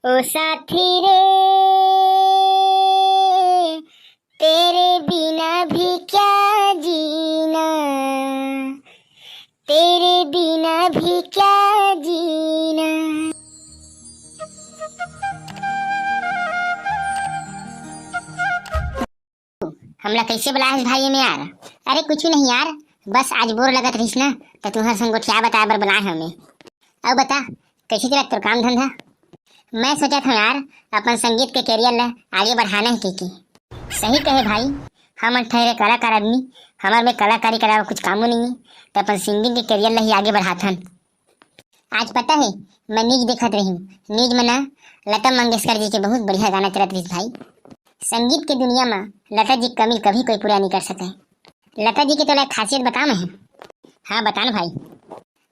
ओ साथी रे, तेरे बिना भी क्या जीना, तेरे बिना भी क्या जीना। हमला कैसे बुलाया है भाई में यार? अरे कुछ भी नहीं यार, बस आज बोर लगत रहीस ना, तो तुम्हारे संग क्या बताया बर बुलाए हमें। अब बता कैसे चला तेरा काम धंधा? मैं सोचा था यार अपन संगीत के कैरियर ला आगे बढ़ाना है की। सही कहे भाई, हम ठहरे कलाकार आदमी, हमारे में कलाकारी के अलावा कुछ कामों नहीं है, तो अपन सिंगिंग के कैरियर ला ही आगे बढ़ाथन। आज पता है मैं न्यूज देखत रही हूँ, न्यूज में ना लता मंगेशकर जी के बहुत बढ़िया गाना चलत रही भाई। संगीत के दुनिया में लता जी कमी कभी कोई पूरा नहीं कर सके। लता जी के तो खासियत बता मैं। हाँ बता ना भाई।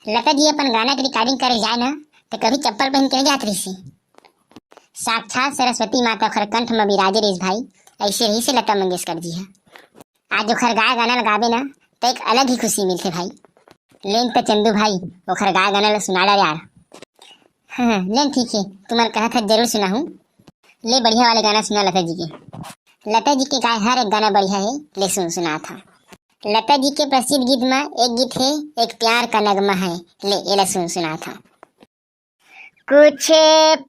लता जी अपन गाना की रिकॉर्डिंग करे जाए ना तो कभी चप्पल पहन के नहीं जात रही। साक्षात सरस्वती माता खर कंठ में विराजे रही भाई, ऐसे रही से लता मंगेशकर जी है। आज जो खर गाय गाना लगावे ना तो एक अलग ही खुशी मिलते भाई। लेन तो चंदू भाई वो खर गाय गाना सुना डा यार। हाँ लेन ठीक है, तुम्हारे कहा था जरूर सुना हूँ। ले बढ़िया वाले गाना सुना लता जी के। लता जी के गाय हर एक गाना बढ़िया है, ले सुना था। लता जी के प्रसिद्ध गीत में एक गीत है एक प्यार का नगमा है, ले ये सुना था। कुछ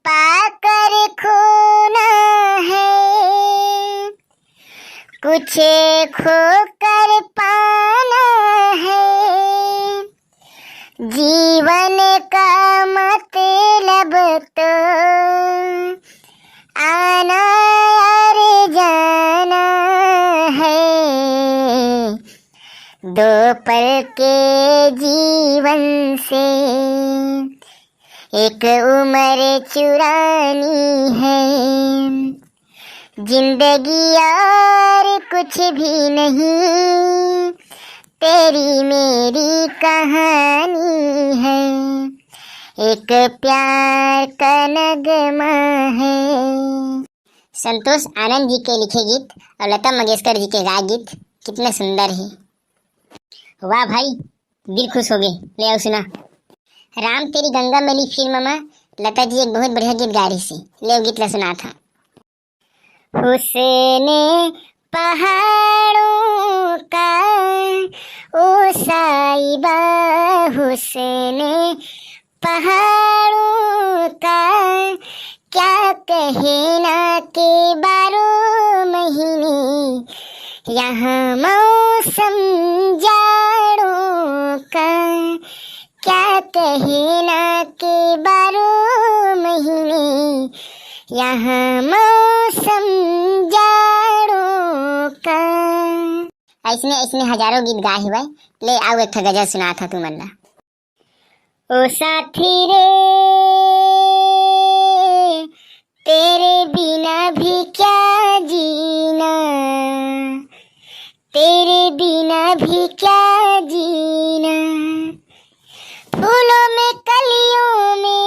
पाकर खोना है, कुछ खोकर पाना है, जीवन का मतलब तो आना और जाना है। दो पल के जीवन से एक उम्र चुरानी है, जिंदगी और कुछ भी नहीं, तेरी मेरी कहानी है, एक प्यार का नगमा है। संतोष आनंद जी के लिखे गीत और लता मंगेशकर जी के गाए गीत कितने सुंदर है। वाह भाई, दिल खुश हो गए। ले आओ सुना। राम तेरी गंगा मैली फिल्म में लता जी एक बहुत बढ़िया गीत गा रही थी, ले गीत ला सुना था। हुस्ने पहाड़ों का ओ साहिबा, हुस्ने पहाड़ों का क्या कहना के 12 महीने, यहाँ मौसम जाड़ों का क्या कहना के 12 महीने, यहाँ मौसम जाड़ों का। ऐसने हजारों गीत गाए हुए, ले आओ एक गजल सुना था तू मल्ला। ओ साथी रे, तेरे बिना भी क्या जीना, तेरे बिना भी क्या जीना। फूलों में कलियों में,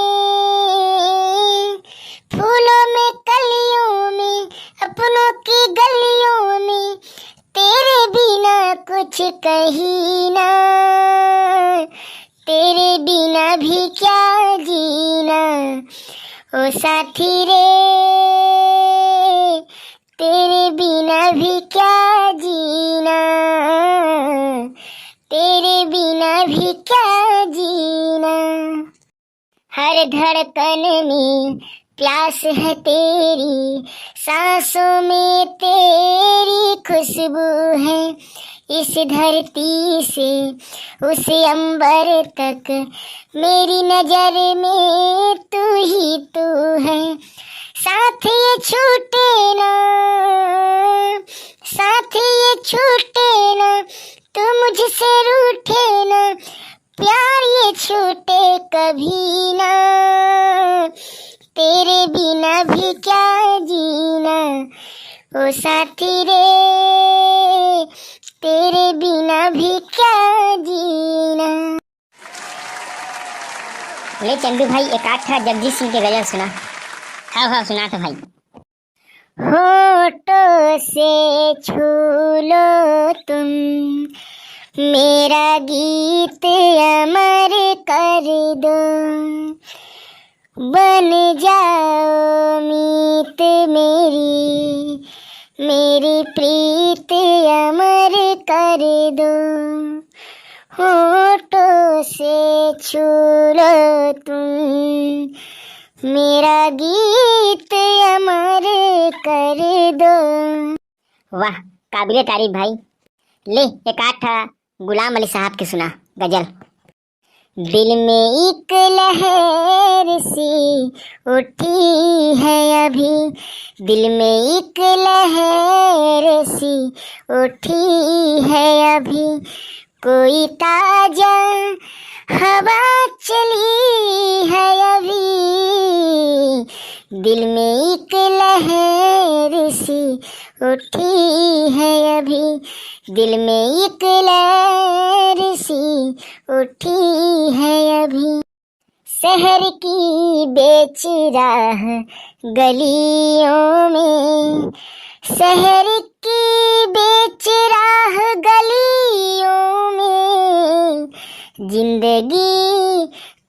फूलों में कलियों में, अपनों की गलियों में, तेरे बिना कुछ कहीं ना, तेरे बिना भी क्या जीना। ओ साथी रे, तेरे बिना भी क्या जीना, तेरे बिना भी क्या जीना। हर धड़कन में प्यास है तेरी, सांसों में तेरी खुशबू है, इस धरती से उस अंबर तक मेरी नजर में तू ही तू है। साथ ये छूटे ना, साथ ये छूटे ना, तू मुझसे रूठे ना, प्यार ये छूटे कभी ना, तेरे बिना भी क्या जीना। ओ साथी रे, तेरे बिना भी क्या जीना। ले चंदू भाई एक आठ था जगजीत सिंह के गजल सुना। हाँ सुना था भाई। होठों से छू लो तुम, मेरा गीत अमर कर दो, बन जाओ प्रीत मेरी, मेरी प्रीत अमर कर दो, होठों से छू लो तुम, मेरा गीत अमर कर दो। वाह, काबिले तारीफ भाई। ले एक आठ गुलाम अली साहब की सुना गजल। दिल में एक लहर सी उठी है अभी, दिल में एक लहर सी उठी है अभी, कोई ताजा हवा चली है अभी, दिल में एक लहर सी उठी है अभी, दिल में एक लहर सी उठी है अभी। शहर की बेच राह गलियों में, शहर की बेच राह गलियों में, जिंदगी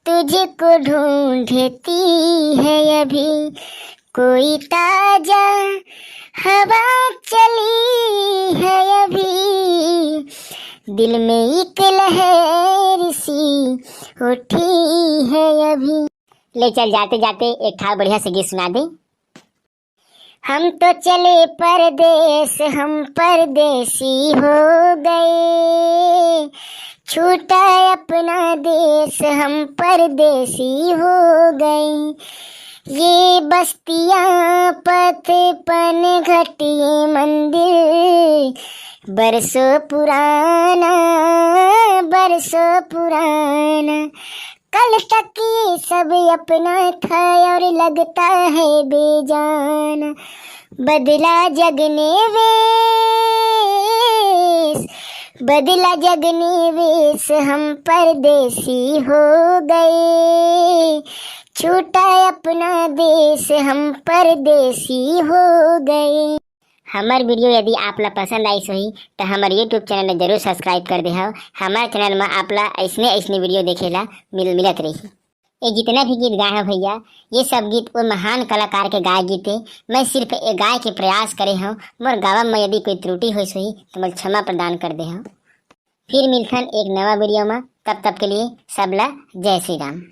तुझको ढूंढती है अभी, कोई ताजा हवा चली है अभी, दिल में एक लहर सी उठी है अभी। ले चल जाते जाते एक ठाव बढ़िया से गीत सुना दे। हम तो चले परदेस, हम परदेसी हो गए, छूटा अपना देश, हम परदेसी हो गए, ये बस्तियां पथ पन घटिए मंदिर, बरसों पुराना, बरसों पुराना, कल तक ये सब अपना था और लगता है बेजान, बदला जगने वेश, बदला जगने वेश, हम परदेसी हो गए, छूटा अपना देश, हम परदेसी हो गए। हमार वीडियो यदि आपला पसंद आई सही तो हमारे यूट्यूब चैनल जरूर सब्सक्राइब कर दे। हमारे चैनल में आपला ऐसने वीडियो देखेला मिलत रही। ये जितना भी गीत गाए हैं भैया, ये सब गीत वो महान कलाकार के गाय गीत है। मैं सिर्फ एक गाय के प्रयास करे हूँ, मोर गावा में यदि कोई त्रुटि हो सही तो मैं क्षमा प्रदान कर दे। फिर मिलथन एक नवा वीडियो में, तब तक के लिए सबला जय श्री राम।